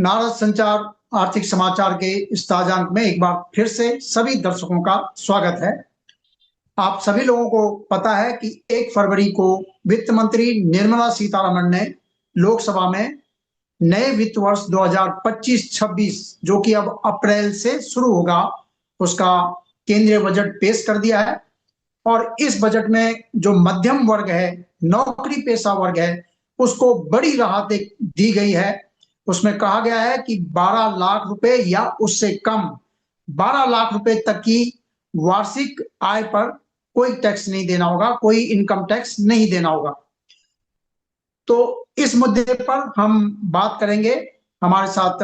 नारद संचार आर्थिक समाचार के इस ताजा अंक में एक बार फिर से सभी दर्शकों का स्वागत है। आप सभी लोगों को पता है कि 1 फरवरी को वित्त मंत्री निर्मला सीतारमण ने लोकसभा में नए वित्त वर्ष 2025-26 जो कि अब अप्रैल से शुरू होगा, उसका केंद्रीय बजट पेश कर दिया है। और इस बजट में जो मध्यम वर्ग है, नौकरी पेशा वर्ग है, उसको बड़ी राहत दी गई है। उसमें कहा गया है कि 12 लाख रुपए या उससे कम 12 लाख रुपए तक की वार्षिक आय पर कोई टैक्स नहीं देना होगा, कोई इनकम टैक्स नहीं देना होगा। तो इस मुद्दे पर हम बात करेंगे। हमारे साथ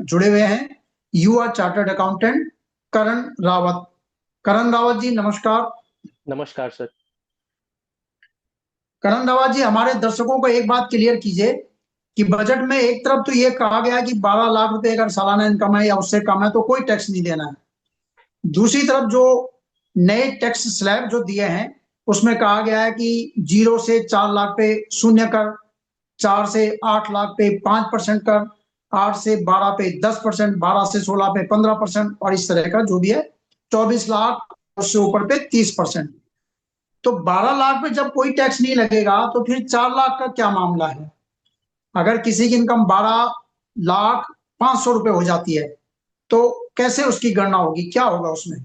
जुड़े हुए हैं युवा चार्टर्ड अकाउंटेंट करण रावत। करण रावत जी नमस्कार। नमस्कार सर। करण रावत जी, हमारे दर्शकों को एक बात क्लियर कीजिए कि बजट में एक तरफ तो ये कहा गया कि 12 लाख रुपए अगर सालाना इनकम है या उससे कम है तो कोई टैक्स नहीं देना है। दूसरी तरफ जो नए टैक्स स्लैब जो दिए हैं उसमें कहा गया है कि 0 से 4 लाख पे 0 कर, 4 से 8 लाख पे 5% कर, 8 से 12 पे 10%, 12 से 16 पे 15% और इस तरह का जो भी है 24 लाख उससे ऊपर पे 30%। तो 12 लाख पे जब कोई टैक्स नहीं लगेगा तो फिर 4 लाख का क्या मामला है? अगर किसी की इनकम 12,05,00,000 रुपए हो जाती है तो कैसे उसकी गणना होगी, क्या होगा उसमें?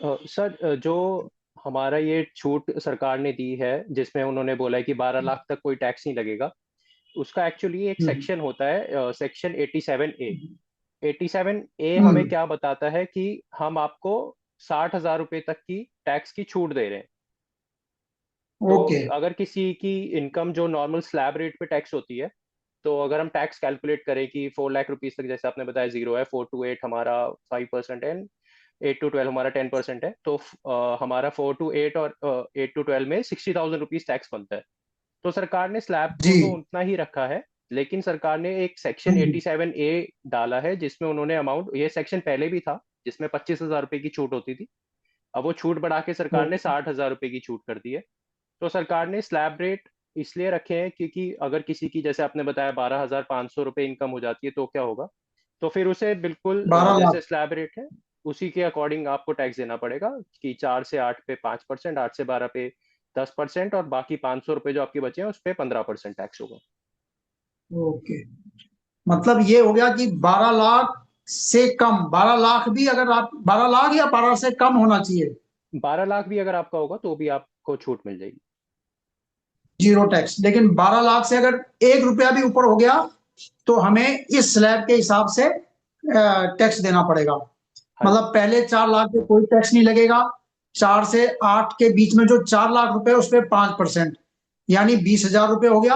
सर, जो हमारा ये छूट सरकार ने दी है जिसमें उन्होंने बोला है कि 12 लाख तक कोई टैक्स नहीं लगेगा, उसका एक्चुअली एक हम्म, सेक्शन होता है, सेक्शन 87A। 87A हमें हम्म, क्या बताता है कि हम आपको 60,000 रुपए तक की टैक्स की छूट दे रहे हैं। तो ओके। अगर किसी की इनकम जो नॉर्मल स्लैब रेट पे टैक्स होती है, तो अगर हम टैक्स कैलकुलेट करें कि 4 लाख रुपीज तक, जैसे आपने बताया, 0 है, 4 to 8 हमारा 5% है, 8 to 12 हमारा 10% है, तो हमारा 4 to 8 और 8 to 12 में 60,000 रुपीज टैक्स बनता है। तो सरकार ने स्लैब जी। को तो उतना ही रखा है, लेकिन सरकार ने एक सेक्शन हम्म, 87A डाला है जिसमें उन्होंने अमाउंट, ये सेक्शन पहले भी था जिसमें 25,000 रुपए की छूट होती थी, अब वो छूट बढ़ा के सरकार ने ओके। 60,000 रुपए की छूट कर दी है। तो सरकार ने स्लैब रेट इसलिए रखे हैं क्योंकि अगर किसी की, जैसे आपने बताया, 12,500 रुपए इनकम हो जाती है तो क्या होगा, तो फिर उसे बिल्कुल 12 लाख। जैसे स्लैब रेट है उसी के अकॉर्डिंग आपको टैक्स देना पड़ेगा कि 4 से 8 पे 5%, 8 से 12 पे 10% और बाकी 500 रुपए जो आपके बचे हैं उस पे 15% टैक्स होगा। ओके, मतलब ये हो गया कि 12 लाख से कम, 12 लाख भी अगर आप 12 लाख या 12 से कम होना चाहिए? 12 लाख भी अगर आपका होगा तो भी आपको छूट मिल जाएगी। Zero tax. लेकिन 12 लाख से अगर 1 रुपया भी ऊपर हो गया तो हमें इस स्लैब के हिसाब से टैक्स देना पड़ेगा। हाँ मतलब जी। पहले 4 लाख पे कोई टैक्स नहीं लगेगा, 4 से 8 के बीच में जो 4 लाख रुपए उस पे 5%, यानी 20,000 रुपए हो गया।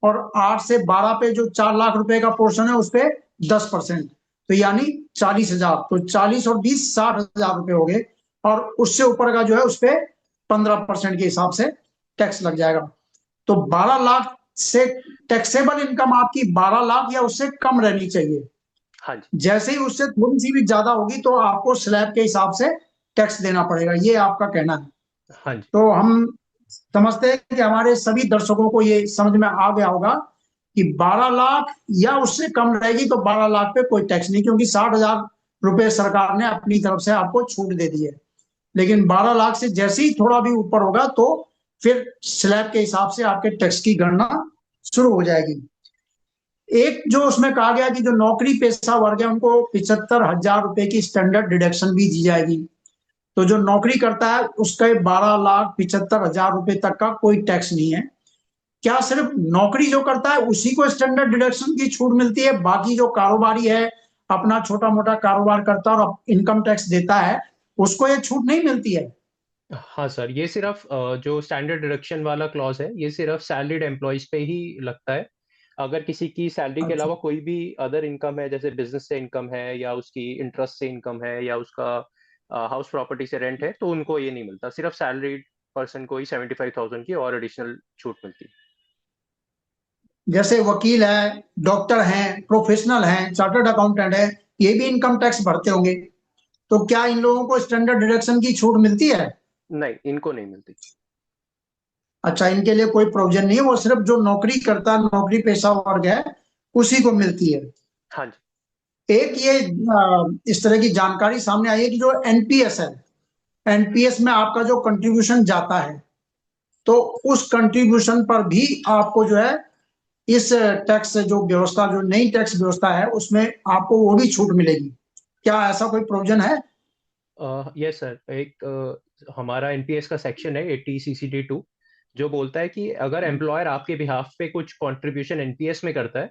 और 8 से 12 पे जो 4 लाख रुपए का पोर्शन है उस पे 10%, तो यानी 40,000। तो 40 और 20 60,000 रुपए हो गए। और उससे ऊपर का जो है उस पे 15% के हिसाब से टैक्स लग जाएगा। तो 12 लाख से टैक्सेबल इनकम आपकी 12 लाख या उससे कम रहनी चाहिए। हाँ जी। जैसे ही उससे थोड़ी सी भी ज्यादा होगी तो आपको स्लैब के हिसाब से टैक्स देना पड़ेगा, ये आपका कहना है। हाँ जी। तो हम समझते हैं कि हमारे सभी दर्शकों को ये समझ में आ गया होगा कि 12 लाख या उससे कम रहेगी तो 12 लाख पे कोई टैक्स नहीं, क्योंकि 60,000 रुपए सरकार ने अपनी तरफ से आपको छूट दे दी है। लेकिन 12 लाख से जैसे ही थोड़ा भी ऊपर होगा तो फिर स्लैब के हिसाब से आपके टैक्स की गणना शुरू हो जाएगी। एक जो उसमें कहा गया कि जो नौकरी पेशा वर्ग है उनको 75,000 रुपए की स्टैंडर्ड डिडक्शन भी दी जाएगी। तो जो नौकरी करता है उसके 12,75,000 रुपए तक का कोई टैक्स नहीं है। क्या सिर्फ नौकरी जो करता है उसी को स्टैंडर्ड डिडक्शन की छूट मिलती है, बाकी जो कारोबारी है, अपना छोटा मोटा कारोबार करता है और इनकम टैक्स देता है, उसको ये छूट नहीं मिलती है? हाँ सर, ये सिर्फ जो स्टैंडर्ड डिडक्शन वाला क्लॉज है ये सिर्फ सैलरीड एम्प्लॉयज पे ही लगता है। अगर किसी की सैलरी के अच्छा। अलावा कोई भी अदर इनकम है, जैसे बिजनेस से इनकम है या उसकी इंटरेस्ट से इनकम है या उसका हाउस प्रॉपर्टी से रेंट है, तो उनको ये नहीं मिलता। सिर्फ सैलरीड पर्सन को ही 75,000 की और एडिशनल छूट मिलती है। जैसे वकील है, डॉक्टर हैं, प्रोफेशनल हैं, चार्टर्ड अकाउंटेंट है, ये भी इनकम टैक्स भरते होंगे, तो क्या इन लोगों को स्टैंडर्ड डिडक्शन की छूट मिलती है? नहीं, इनको नहीं मिलती। अच्छा, इनके लिए कोई प्रोविजन नहीं है, वो सिर्फ जो नौकरी करता है, नौकरी पेशा वर्ग है, उसी को मिलती है। हाँ जी। एक ये इस तरह की जानकारी सामने आई है कि जो एनपीएस है, एनपीएस में आपका जो कंट्रीब्यूशन जाता है, तो उस कंट्रीब्यूशन पर भी आपको जो है इस टैक्स जो व्यवस्था, जो नई टैक्स व्यवस्था है, उसमें आपको वो भी छूट मिलेगी। क्या ऐसा कोई प्रोविजन है? यस सर, एक हमारा एनपीएस का सेक्शन है 80 CCD 2, जो बोलता है कि अगर एम्प्लॉयर आपके बिहाफ पे कुछ कंट्रीब्यूशन एनपीएस में करता है,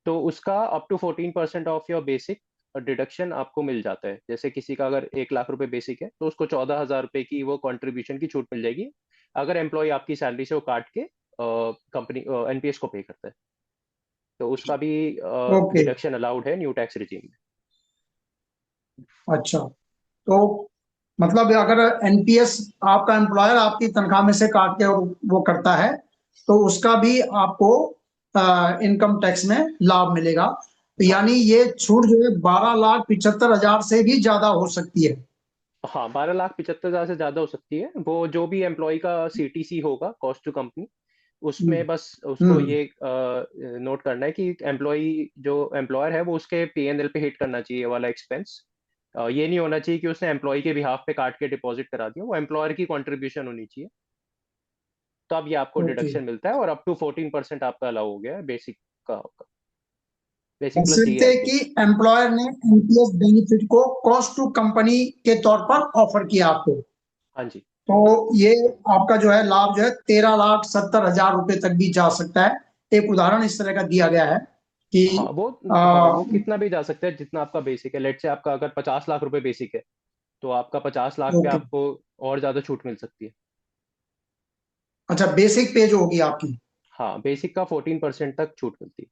तो उसका up to 14% of your basic deduction आपको मिल जाता है। जैसे किसी का अगर 1 लाख रुपए बेसिक है, तो उसको 14,000 रुपए की वो कंट्रीब्यूशन की छूट मिल जाएगी, अगर एम्प्लॉय आपकी सैलरी से वो काट के कंपनी एनपीएस को पे करता है। तो उसका भी ओके। डिडक्शन अलाउड है न्यू टैक्स रिजीम में। अच्छा, तो मतलब अगर एनपीएस आपका एम्प्लॉयर आपकी तनख्वाह में से काट के वो करता है, तो उसका भी आपको इनकम टैक्स में लाभ मिलेगा। तो हाँ। यानी ये छूट जो है 12,75,000 से भी ज्यादा हो सकती है। हाँ, 12,75,000 से ज्यादा हो सकती है। वो जो भी एम्प्लॉय का सीटीसी होगा, कॉस्ट टू कंपनी, हम्म। उसमें बस उसको हम्म। ये नोट करना है कि एम्प्लॉय जो एम्प्लॉयर है वो उसके पीएनएल पे हिट करना चाहिए ये वाला एक्सपेंस। ये नहीं होना चाहिए कि उसने एम्प्लॉय के बिहाफ पे काट के डिपॉजिट करा दिया, वो एम्प्लॉयर की कंट्रीब्यूशन होनी चाहिए। तो अब ये आपको ओके। डिडक्शन मिलता है, और अप टू 14% आपका अलाउ हो गया है बेसिक का, बेसिक प्लस बशर्ते जीएसटी। कि एम्प्लॉयर ने एनपीएस बेनिफिट को कॉस्ट टू कंपनी के तौर पर ऑफर किया आपको, हाँ जी। तो ये आपका जो है लाभ जो है 13,70,000 रुपए तक भी जा सकता है। एक उदाहरण इस तरह का दिया गया है कि हाँ वो हाँ, आ, वो कितना भी जा सकता है जितना आपका बेसिक है। लेट से आपका अगर 50 लाख रुपए बेसिक है, तो आपका 50 लाख पे ओके। आपको और ज्यादा छूट मिल सकती है। अच्छा, बेसिक पे जो होगी आपकी। हाँ, बेसिक का 14% तक छूट मिलती है।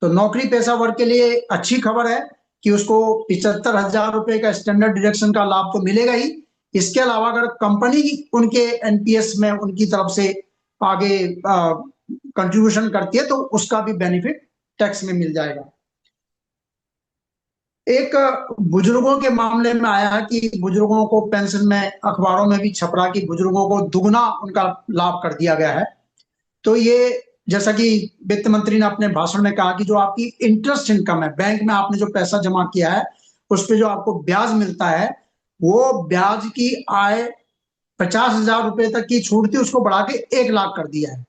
तो नौकरी पेशा वर्ग के लिए अच्छी खबर है कि उसको 75,000 रुपए का स्टैंडर्ड डिडक्शन का लाभ तो मिलेगा ही। इसके अलावा अगर कंपनी उनके एनपीएस में उनकी तरफ से आगे कंट्रीब्यूशन करती है, तो उसका भी बेनिफिट टैक्स में मिल जाएगा। एक बुजुर्गों के मामले में आया है कि बुजुर्गों को पेंशन में, अखबारों में भी छप रहा कि बुजुर्गों को दुगना उनका लाभ कर दिया गया है। तो ये, जैसा कि वित्त मंत्री ने अपने भाषण में कहा कि जो आपकी इंटरेस्ट इनकम है, बैंक में आपने जो पैसा जमा किया है, उस पे जो आपको ब्याज मिलता है, वो ब्याज की आय 50,000 रुपए तक की छूट थी, उसको बढ़ा के 1 लाख कर दिया है।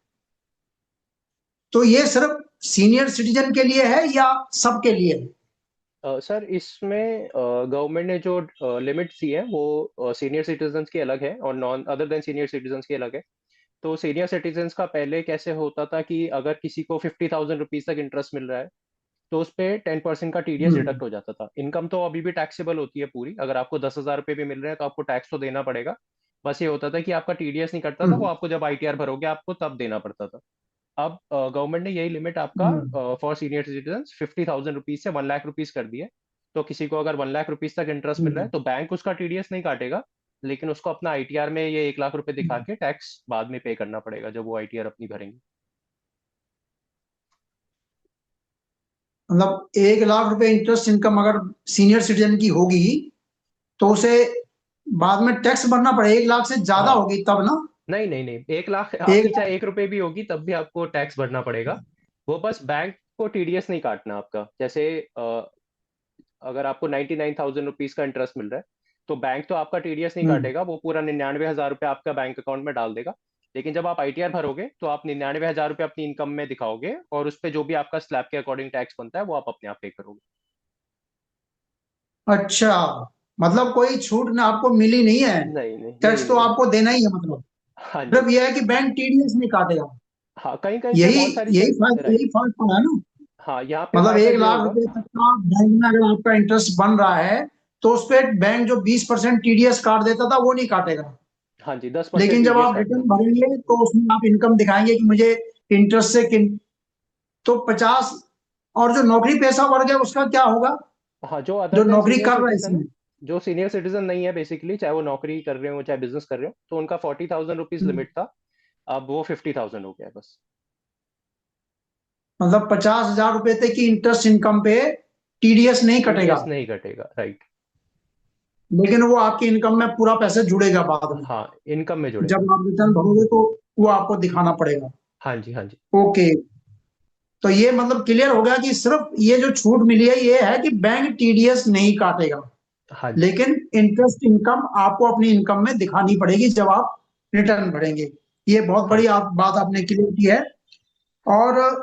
तो ये सिर्फ सीनियर सिटीजन के लिए है या सबके लिए है? सर, इसमें गवर्नमेंट ने जो लिमिट्स दी है वो सीनियर सिटीजन्स की अलग है, और none other than senior citizens की अलग है। तो सीनियर सिटीजन्स का पहले कैसे होता था कि अगर किसी को 50,000 रुपीज तक इंटरेस्ट मिल रहा है, तो उस पे 10% का टीडीएस हम्म। डिडक्ट हो जाता था। इनकम तो अभी भी टैक्सेबल होती है पूरी। अगर आपको 10,000 रुपये भी मिल रहे हैं, तो आपको टैक्स तो देना पड़ेगा। बस ये होता था कि आपका टीडीएस नहीं कटता था, वो हम्म। आपको जब आईटीआर भरोगे आपको तब देना पड़ता था। अब गवर्नमेंट ने यही लिमिट आपका हम्म। फॉर सीनियर सिटीजन 50,000 रुपीज से 1 लाख रुपीज कर दी है। तो किसी को अगर 1 लाख रुपीज तक इंटरेस्ट मिल रहा है, हम्म। तो बैंक उसका टीडीएस नहीं काटेगा, लेकिन उसको अपना आईटीआर में ये 1 लाख रुपए दिखा के टैक्स बाद में पे करना पड़ेगा जब वो आईटीआर अपनी भरेंगे। मतलब 1 लाख रुपए इंटरेस्ट इनकम अगर सीनियर सिटीजन की होगी, तो उसे बाद में टैक्स भरना पड़ेगा। 1 लाख से ज्यादा हाँ, होगी तब ना? नहीं नहीं नहीं, 1 लाख एक आपकी लाख चाहे 1 रुपए भी होगी तब भी आपको टैक्स भरना पड़ेगा। वो बस बैंक को टीडीएस नहीं काटना आपका। जैसे अगर आपको 99,000 रुपीज का इंटरेस्ट मिल रहा है, तो बैंक तो आपका टीडीएस नहीं हम्म। काटेगा, वो पूरा 99,000 रुपये आपका बैंक अकाउंट में डाल देगा। लेकिन जब आप आईटीआर भरोगे, तो आप 99,000 रुपये अपनी इनकम में दिखाओगे, और उस पर जो भी आपका स्लैब के अकॉर्डिंग टैक्स बनता है वो आप अपने आप पे करोगे। अच्छा, मतलब कोई छूट ना आपको मिली नहीं है, नहीं नहीं, मिली टैक्स तो नहीं है। आपको देना ही है। मतलब हाँ जी। मतलब यह है कि बैंक टीडीएस नहीं काटेगा। हाँ, कहीं कहीं पे यही बहुत सारी यही जगह, फर्क, राइट। यही फर्क पड़ा है ना। हाँ, यहाँ पे मतलब फायदा एक ये लाख होगा। रुपए तक का बैंक में अगर आपका इंटरेस्ट बन रहा है, तो उस पे बैंक जो 20% टीडीएस काट देता था, वो नहीं काटेगा। हाँ जी, 10% लेकिन जब टीडीएस आप काट रिटर्न देगा। भरेंगे, तो उसमें आप इनकम दिखाएंगे कि मुझे इंटरेस्ट से किन, तो 50। और जो नौकरी पेशा वर्ग है उसका क्या होगा, हाँ, जो अदर जो देन नौकरी सीनियर कर रहा है सिटीजन है, इसमें? जो सीनियर सिटीजन नहीं है बेसिकली, चाहे वो नौकरी कर रहे हो चाहे बिजनेस कर रहे हो, तो उनका 40,000 रुपीज लिमिट था। अब वो 50,000 हो गया है बस। मतलब 50,000 रुपए तक की इंटरेस्ट इनकम पे टीडीएस नहीं कटेगा, टीडीएस नहीं कटेगा, राइट। लेकिन वो आपकी इनकम में पूरा पैसे जुड़ेगा बाद में। हाँ, इनकम में जुड़ेगा। जब आप रिटर्न भरोगे, तो वो आपको दिखाना पड़ेगा। हाँ जी, हाँ जी। ओके। तो ये मतलब क्लियर हो गया कि सिर्फ ये जो छूट मिली है ये है कि बैंक टीडीएस नहीं काटेगा, हाँ जी। लेकिन इंटरेस्ट इनकम आपको अपनी इनकम में दिखानी पड़ेगी जब आप रिटर्न भरेंगे। ये बहुत हाँ बड़ी जी। बात आपने क्लियर की है। और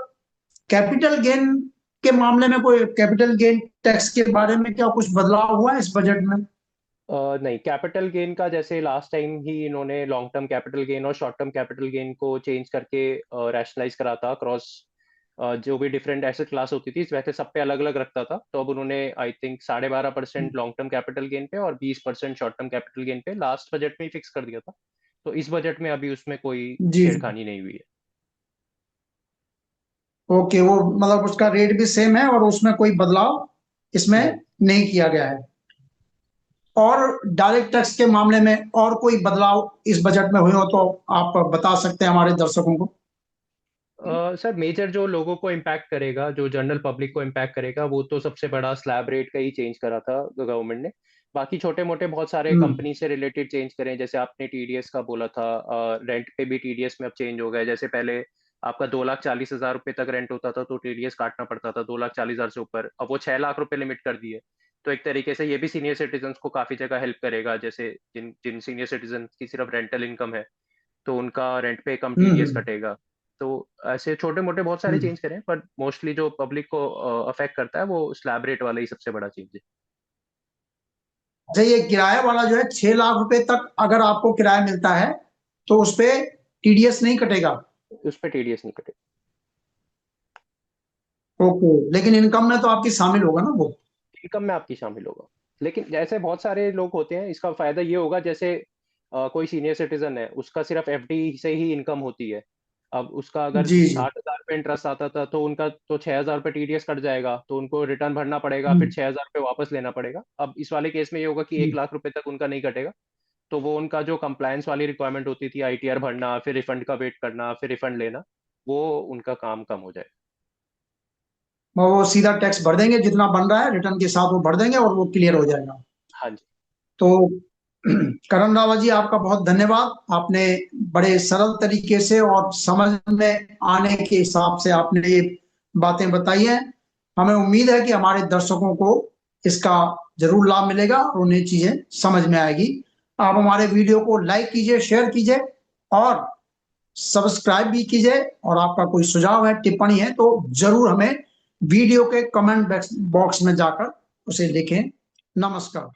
कैपिटल गेन के मामले में कोई कैपिटल गेन टैक्स के बारे में क्या कुछ बदलाव हुआ है इस बजट में? नहीं, कैपिटल गेन का जैसे लास्ट टाइम ही इन्होंने लॉन्ग टर्म कैपिटल गेन और शॉर्ट टर्म कैपिटल गेन को चेंज करके रैशनलाइज करा था क्रॉस जो भी डिफरेंट एसेट क्लास होती थी वैसे सब पे अलग अलग रखता था। तो अब उन्होंने I think 12.5% long term capital gain पे और 20% शॉर्ट टर्म कैपिटल गेन पे लास्ट बजट में ही फिक्स कर दिया था। तो इस बजट में अभी उसमें कोई जी जी। छेड़खानी नहीं हुई है। ओके, वो मतलब उसका रेट भी सेम है और उसमें कोई बदलाव इसमें नहीं। नहीं किया गया है। और डायरेक्ट टैक्स के मामले में और कोई बदलाव इस बजट में हुए हो तो आप बता सकते हैं हमारे दर्शकों को। सर मेजर जो लोगों को इम्पैक्ट करेगा, जो जनरल पब्लिक को इम्पैक्ट करेगा, वो तो सबसे बड़ा स्लैब रेट का ही चेंज करा था गवर्नमेंट ने। बाकी छोटे मोटे बहुत सारे हम्म कंपनी से रिलेटेड चेंज करें, जैसे आपने टीडीएस का बोला था। रेंट पे भी टीडीएस में अब चेंज हो गया। जैसे पहले आपका 2,40,000 रुपये तक रेंट होता था तो टीडीएस काटना पड़ता था 2,40,000 से ऊपर, अब वो 6 लाख रुपए लिमिट कर दी है। तो एक तरीके से ये भी सीनियर सिटीजन को काफी जगह हेल्प करेगा। जैसे जिन जिन सीनियर सिटीजन की सिर्फ रेंटल इनकम है तो उनका रेंट पे कम टीडीएस हम्म कटेगा। तो ऐसे छोटे मोटे बहुत सारे हम्म। चेंज करें, पर मोस्टली जो पब्लिक को अफेक्ट करता है वो स्लैब रेट वाला ही सबसे बड़ा चेंज है। अच्छा, ये किराया वाला जो है 6 लाख रुपए तक अगर आपको किराया मिलता है तो उस पे टीडीएस नहीं कटेगा? उस पर टीडीएस नहीं कटेगा। ओके, लेकिन इनकम में तो आपकी शामिल होगा ना वो? इनकम में आपकी शामिल होगा। लेकिन जैसे बहुत सारे लोग होते हैं, इसका फायदा ये होगा जैसे कोई सीनियर सिटीजन है, उसका सिर्फ एफडी से ही इनकम होती है। अब उसका अगर जी जी। 60,000 रुपये इंटरेस्ट आता था तो उनका तो 6,000 रुपये टीडीएस कट जाएगा, तो उनको रिटर्न भरना पड़ेगा, फिर हम्म 6,000 रुपये वापस लेना पड़ेगा। अब इस वाले केस में ये होगा कि हम्म 1 लाख रुपए तक उनका नहीं कटेगा। तो वो उनका जो कंप्लायंस वाली रिक्वायरमेंट होती थी, आईटीआर भरना, फिर रिफंड का वेट करना, फिर रिफंड लेना, वो उनका काम कम हो जाए। वो सीधा टैक्स भर देंगे, जितना बन रहा है रिटर्न के साथ वो भर देंगे और वो क्लियर हो जाएगा। हाँ जी। तो करण रावत जी, आपका बहुत धन्यवाद। आपने बड़े सरल तरीके से और समझ में आने के हिसाब से आपने ये बातें बताई हैं। हमें उम्मीद है कि हमारे दर्शकों को इसका जरूर लाभ मिलेगा और उन्हें चीजें समझ में आएगी। आप हमारे वीडियो को लाइक कीजिए, शेयर कीजिए और सब्सक्राइब भी कीजिए। और आपका कोई सुझाव है, टिप्पणी है तो जरूर हमें वीडियो के कमेंट बॉक्स में जाकर उसे लिखें। नमस्कार।